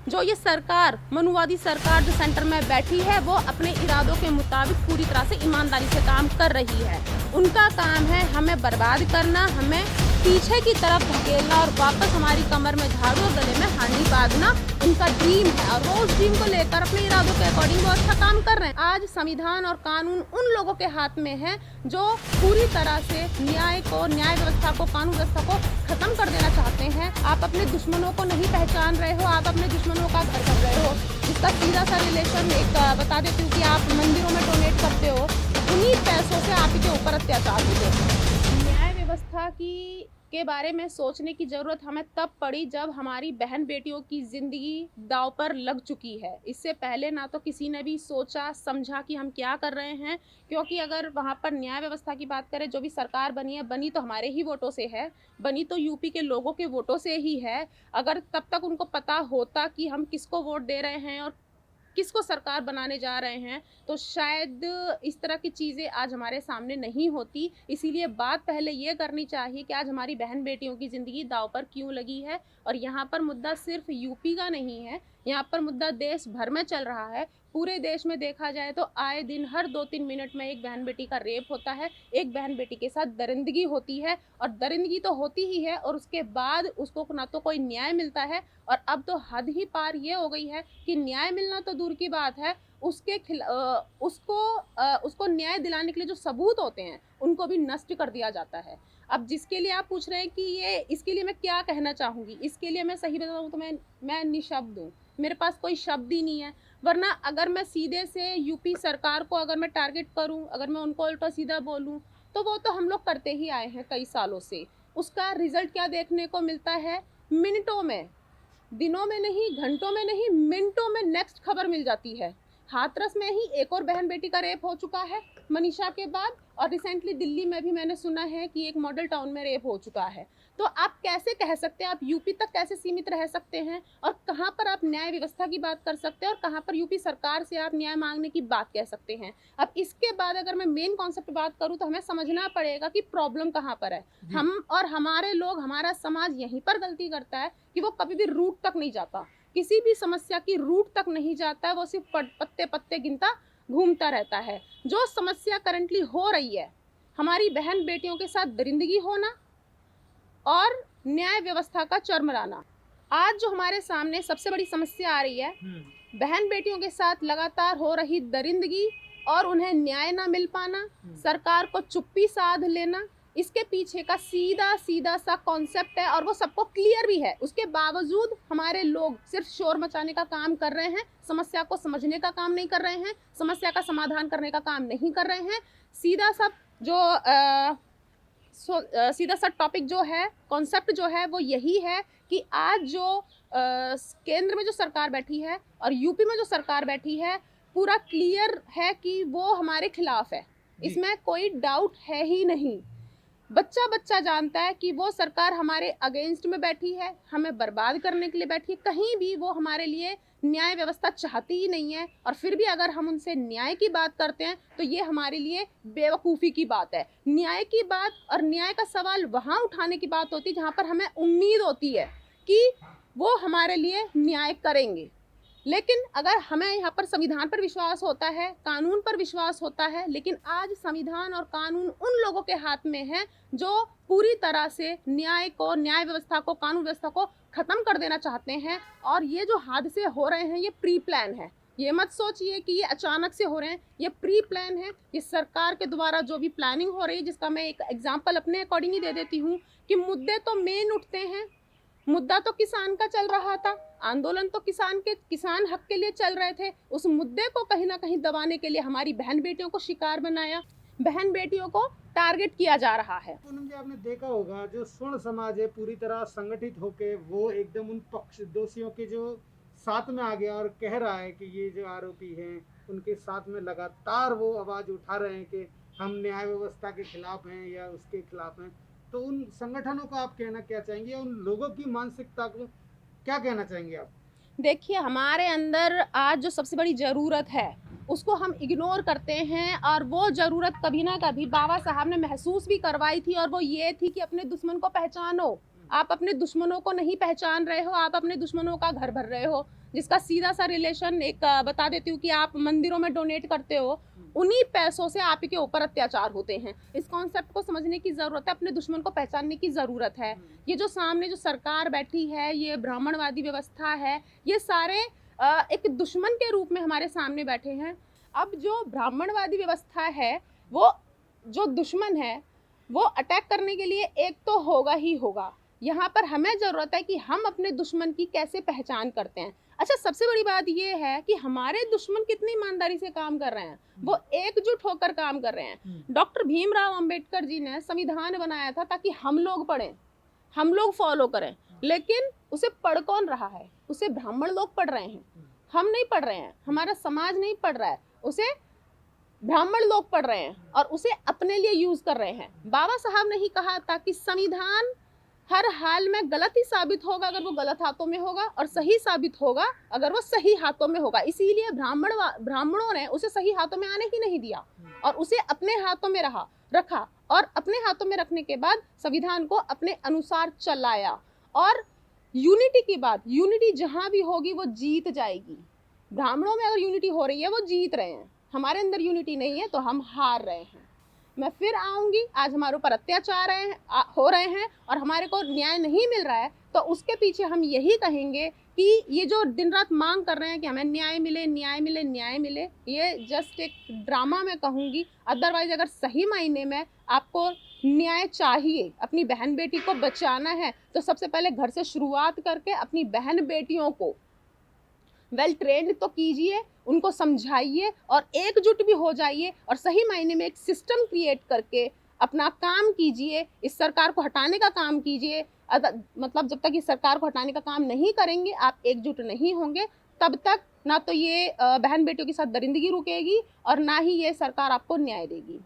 जो ये सरकार, मनुवादी सरकार जो सेंटर में बैठी है, वो अपने इरादों के मुताबिक पूरी तरह से ईमानदारी से काम कर रही है। उनका काम है हमें बर्बाद करना, हमें पीछे की तरफ धकेलना और वापस हमारी कमर में झाड़ू और गले में हांडी बांधना उनका ड्रीम है, और वो उस ड्रीम को लेकर अपने इरादों के अकॉर्डिंग वो अच्छा काम कर रहे हैं। आज संविधान और कानून उन लोगों के हाथ में है जो पूरी तरह से न्याय व्यवस्था को, कानून व्यवस्था को खत्म कर देना चाहते हैं। आप अपने दुश्मनों को नहीं पहचान रहे हो, आप अपने दुश्मनों का घर कर रहे हो। जिसका सीधा सा रिलेशन एक बता देती हूँ कि आप मंदिरों में डोनेट करते हो, उन्हीं पैसों से आप ही के ऊपर अत्याचार होते हैं। न्याय व्यवस्था के बारे में सोचने की ज़रूरत हमें तब पड़ी जब हमारी बहन बेटियों की ज़िंदगी दांव पर लग चुकी है। इससे पहले ना तो किसी ने भी सोचा समझा कि हम क्या कर रहे हैं, क्योंकि अगर वहाँ पर न्याय व्यवस्था की बात करें, जो भी सरकार बनी है, बनी तो हमारे ही वोटों से है, बनी तो यूपी के लोगों के वोटों से ही है। अगर तब तक उनको पता होता कि हम किसको वोट दे रहे हैं और किसको सरकार बनाने जा रहे हैं, तो शायद इस तरह की चीज़ें आज हमारे सामने नहीं होती। इसीलिए बात पहले ये करनी चाहिए कि आज हमारी बहन बेटियों की ज़िंदगी दांव पर क्यों लगी है। और यहाँ पर मुद्दा सिर्फ यूपी का नहीं है, यहाँ पर मुद्दा देश भर में चल रहा है। पूरे देश में देखा जाए तो आए दिन हर 2-3 मिनट में एक बहन बेटी का रेप होता है, एक बहन बेटी के साथ दरिंदगी होती है, और दरिंदगी तो होती ही है, और उसके बाद उसको ना तो कोई न्याय मिलता है, और अब तो हद ही पार ये हो गई है कि न्याय मिलना तो दूर की बात है, उसको न्याय दिलाने के लिए जो सबूत होते हैं उनको भी नष्ट कर दिया जाता है। अब जिसके लिए आप पूछ रहे हैं कि ये इसके लिए मैं क्या कहना चाहूँगी, इसके लिए मैं सही बताऊँ तो मैं निशब्द हूँ, मेरे पास कोई शब्द ही नहीं है। वरना अगर मैं सीधे से यूपी सरकार को अगर मैं टारगेट करूँ, अगर मैं उनको उल्टा सीधा बोलूँ, तो वो तो हम लोग करते ही आए हैं कई सालों से। उसका रिजल्ट क्या देखने को मिलता है? मिनटों में, दिनों में नहीं, घंटों में नहीं, मिनटों में नेक्स्ट खबर मिल जाती है। हाथरस में ही एक और बहन बेटी का रेप हो चुका है मनीषा के बाद, और रिसेंटली दिल्ली में भी मैंने सुना है कि एक मॉडल टाउन में रेप हो चुका है। तो आप कैसे कह सकते हैं, आप यूपी तक कैसे सीमित रह सकते हैं, और कहाँ पर आप न्याय व्यवस्था की बात कर सकते हैं, और कहाँ पर यूपी सरकार से आप न्याय मांगने की बात कह सकते हैं। अब इसके बाद अगर मैं मेन कॉन्सेप्ट पे बात करूँ तो हमें समझना पड़ेगा कि प्रॉब्लम कहाँ पर है। हम और हमारे लोग, हमारा समाज यहीं पर गलती करता है कि वो कभी भी रूट तक नहीं जाता, किसी भी समस्या की रूट तक नहीं जाता है, वो सिर्फ पत्ते पत्ते गिनता घूमता रहता है। जो समस्या करंटली हो रही है, हमारी बहन बेटियों के साथ दरिंदगी होना और न्याय व्यवस्था का चरमराना, आज जो हमारे सामने सबसे बड़ी समस्या आ रही है, बहन बेटियों के साथ लगातार हो रही दरिंदगी और उन्हें न्याय ना मिल पाना, सरकार को चुप्पी साध लेना, इसके पीछे का सीधा सा कॉन्सेप्ट है, और वो सबको क्लियर भी है। उसके बावजूद हमारे लोग सिर्फ शोर मचाने का काम कर रहे हैं, समस्या को समझने का काम नहीं कर रहे हैं, समस्या का समाधान करने का काम नहीं कर रहे हैं। सीधा सा टॉपिक जो है, कॉन्सेप्ट जो है, वो यही है कि आज जो केंद्र में जो सरकार बैठी है और यूपी में जो सरकार बैठी है, पूरा क्लियर है कि वो हमारे खिलाफ है, इसमें कोई डाउट है ही नहीं। बच्चा बच्चा जानता है कि वो सरकार हमारे अगेंस्ट में बैठी है, हमें बर्बाद करने के लिए बैठी है, कहीं भी वो हमारे लिए न्याय व्यवस्था चाहती ही नहीं है। और फिर भी अगर हम उनसे न्याय की बात करते हैं तो ये हमारे लिए बेवकूफ़ी की बात है। न्याय की बात और न्याय का सवाल वहाँ उठाने की बात होती है जहाँ पर हमें उम्मीद होती है कि वो हमारे लिए न्याय करेंगे। लेकिन अगर हमें यहाँ पर संविधान पर विश्वास होता है, कानून पर विश्वास होता है, लेकिन आज संविधान और कानून उन लोगों के हाथ में है जो पूरी तरह से न्याय व्यवस्था को, कानून व्यवस्था को खत्म कर देना चाहते हैं। और ये जो हादसे हो रहे हैं, ये प्री प्लान है। ये मत सोचिए कि ये अचानक से हो रहे हैं, ये प्री प्लान है। ये सरकार के द्वारा जो भी प्लानिंग हो रही है, जिसका मैं एक एग्जाम्पल अपने अकॉर्डिंग ही दे देती हूँ कि मुद्दे तो मेन उठते हैं। मुद्दा तो किसान का चल रहा था, आंदोलन तो किसान हक के लिए चल रहे थे। उस मुद्दे को कहीं ना कहीं दबाने के लिए हमारी बहन बेटियों को शिकार बनाया, बहन बेटियों को टारगेट किया जा रहा है। पूनम जी, आपने देखा होगा जो स्वर्ण समाज है पूरी तरह संगठित होके वो एकदम उन पक्ष दोषियों के जो साथ में आ गया और कह रहा है कि ये जो आरोपी हैं उनके साथ में लगातार वो आवाज उठा रहे हैं कि हम न्याय व्यवस्था के खिलाफ हैं या उसके खिलाफ हैं। तो उन संगठनों को आप कहना क्या चाहेंगे, उन लोगों की मानसिकता को क्या कहना चाहेंगे आप? देखिए, हमारे अंदर आज जो सबसे बड़ी ज़रूरत है उसको हम इग्नोर करते हैं, और वो ज़रूरत कभी ना कभी बाबा साहब ने महसूस भी करवाई थी, और वो ये थी कि अपने दुश्मन को पहचानो, आप अपने दुश्मनों को नहीं पहचान रहे हो, आप अपने दुश्मनों का घर भर रहे हो। जिसका सीधा सा रिलेशन एक बता देती हूँ कि आप मंदिरों में डोनेट करते हो, उन्हीं पैसों से आप के ऊपर अत्याचार होते हैं। इस कॉन्सेप्ट को समझने की ज़रूरत है, अपने दुश्मन को पहचानने की ज़रूरत है। ये जो सामने जो सरकार बैठी है, ये ब्राह्मणवादी व्यवस्था है, ये सारे एक दुश्मन के रूप में हमारे सामने बैठे हैं। अब जो ब्राह्मणवादी व्यवस्था है, वो जो दुश्मन है वो अटैक करने के लिए एक तो होगा ही होगा। यहाँ पर हमें ज़रूरत है कि हम अपने दुश्मन की कैसे पहचान करते हैं। अच्छा, सबसे बड़ी बात ये है कि हमारे दुश्मन कितनी ईमानदारी से काम कर रहे हैं, वो एकजुट होकर काम कर रहे हैं। डॉक्टर भीमराव अंबेडकर जी ने संविधान बनाया था ताकि हम लोग पढ़ें, हम लोग फॉलो करें, लेकिन उसे पढ़ कौन रहा है? उसे ब्राह्मण लोग पढ़ रहे हैं, हम नहीं पढ़ रहे हैं, हमारा समाज नहीं पढ़ रहा है, उसे ब्राह्मण लोग पढ़ रहे हैं और उसे अपने लिए यूज कर रहे हैं। बाबा साहब ने ही कहा था कि संविधान हर हाल में गलत ही साबित होगा अगर वो गलत हाथों में होगा, और सही साबित होगा अगर वो सही हाथों में होगा। इसीलिए ब्राह्मणों ने उसे सही हाथों में आने ही नहीं दिया और उसे अपने हाथों में रखा और अपने हाथों में रखने के बाद संविधान को अपने अनुसार चलाया। और यूनिटी की बात, यूनिटी जहां भी होगी वो जीत जाएगी। ब्राह्मणों में अगर यूनिटी हो रही है वो जीत रहे हैं, हमारे अंदर यूनिटी नहीं है तो हम हार रहे हैं। मैं फिर आऊँगी, आज हमारे ऊपर अत्याचार हो रहे हैं और हमारे को न्याय नहीं मिल रहा है, तो उसके पीछे हम यही कहेंगे कि ये जो दिन रात मांग कर रहे हैं कि हमें न्याय मिले, न्याय मिले, न्याय मिले, ये जस्ट एक ड्रामा मैं कहूँगी। अदरवाइज अगर सही मायने में आपको न्याय चाहिए, अपनी बहन बेटी को बचाना है, तो सबसे पहले घर से शुरुआत करके अपनी बहन बेटियों को वेल ट्रेंड तो कीजिए, उनको समझाइए और एकजुट भी हो जाइए और सही मायने में एक सिस्टम क्रिएट करके अपना काम कीजिए। इस सरकार को हटाने का काम कीजिए। मतलब जब तक इस सरकार को हटाने का काम नहीं करेंगे, आप एकजुट नहीं होंगे, तब तक ना तो ये बहन बेटियों के साथ दरिंदगी रुकेगी और ना ही ये सरकार आपको न्याय देगी।